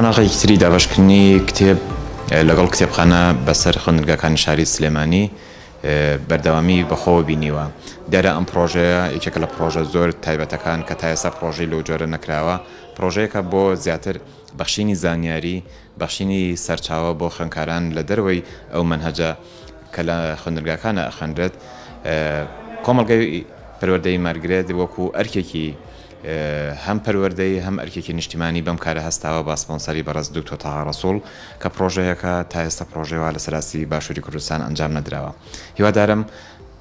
قۆناغێکی تری دابەشکردنی کتێب لەگەڵ کتێبخانە بەسەر خوێندنگەکانی شاری سلێمانی بەردەوامی بەخۆوە بینیوە. دیارە ئەم پرۆژەیە یەکێکە لە پرۆژە زۆر تایبەتەکان کە تا ئێستا پرۆژەی لەو جۆرە نەکراوە، پرۆژەیەکە بۆ زیاتر بەخشینی زانیاری، بەخشینی سەرچاوە بۆ خوێندکاران لە دەروەی ئەو منهەجە کە لە خوێندنگەکانە ئەخوێنرێت. کۆمەڵگەی پەروەردەی مارگرێت وەکو ئەرکێکی هەم پەروەردەی هەم ئەرکێکی نیشتیمانی بەم کارە هەستاوە با سپۆنسەری بەڕێز دکتۆر تاها ڕەسوڵ کە پرۆژەیەکە تا ئێستا پرۆژەیەوە لە سەراستی باشووری کوردستان ئەنجام نەدراوە. هیوادارم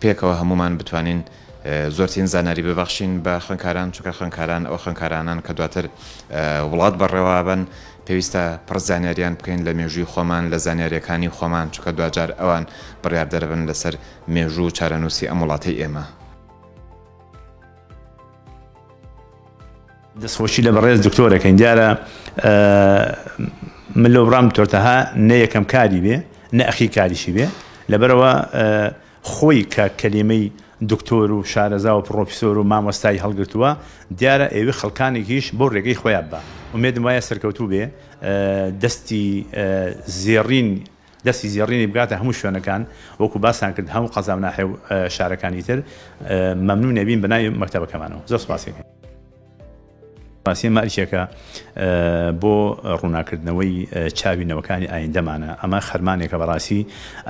پێکەوە هەمومان بتوانین زۆرترین زانیاری ببەخشین بە خوێندکاران، چونکە خوێندکاران ئەو خوێندکارانان کە دواتر وڵات بەڕێوە بن، پێویستە پڕ زانیاریان بکەین لە مێژووی خۆمان، لە زانیاریەکانی خۆمان، چونکە دوجار ئەوان بڕیاردەربن لەسەر مێژوو و چارەنووسی ئەم وڵاتەی ئێمە. دەستخۆشی لە بەڕێز دکتۆرەکەین. دیارە من لەو ڕام تۆرتەها نە یەکەم کاری بێ نە ئەخی کاریشی بێ، لەبەرەوە خۆی کە کەلیمەی دکتۆر و شارەزا و پرۆفیسۆر و مامۆستای هەڵگرتووە، دیارە ئێوە خەڵکانێکیش بۆ ڕێگەی خۆیان بە. ومێدم وایە سەرکەوتوو بێ دەستی زێڕینی بگاتە هەموو شوێنەکان، وەکو باسان کرد هەموو قەزامناحێ و شارەکانی تر. مەمنون نەبین بەناوی مەکتەبەکەمانەوە. زۆر سپاسێکم. باسی ماریشێکە بۆ ڕووناکردنەوەی چاوینەوەکانی ئایندەمانە. ئەمە خەرمانێکە بەڕاستی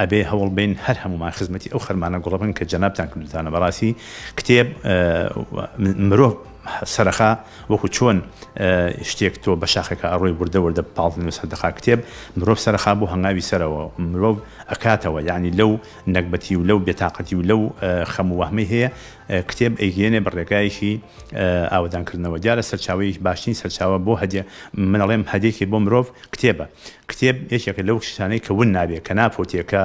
ئەبێ هەوڵ بین هەر هەمومان خزمەتی ئەو خەرمانە گوڵبن کە جەنابتان کردوتانە. بەڕاستی کتێب مرۆڤ سەرخا وەکو چۆن شتێک تۆ بە شاخێکە ئەڕۆی وردە پاڵ سەردەخا کتێب مرۆڤ سەرخا بۆ هەنگاوی سەرەوە مرۆڤ ئەکاتەوە، یعنی لەو نەکبەتی و لەو بێتاقەتی و لەو خەم و وەهمەی هەیە کتێب ئەیگەێنێ بەڕێگایەکی ئاوەدانکردنەوە. دیارە سەرچاوی باشترین سەرچاوە بۆ منەڵێم هەدێکی بۆ مرۆڤ کتێبە. کتێب یەکێکە لەو شتانەی کە ون نابێت، کە ناپۆتێکە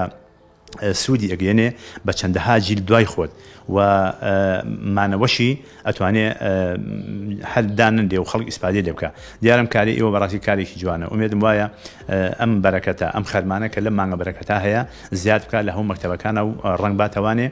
سوودی ئەگەێنێ بە چەندەها جیل دوای خۆت و مانەوەشی ئەتوانێ هەردانن دێ و خەڵک ئیسپادێ لێ بکە. دیارم کاری ئێوە بەڕاستی کارێکی جوانە. ئومێدم وایە ئەم بەرەکەتە ئەم خەرمانە کە لەم مانگە بەرەکەتا هەیە زیاد بکات لە هەموو مەکتەبەکانە و ڕەنگ باتەوانێ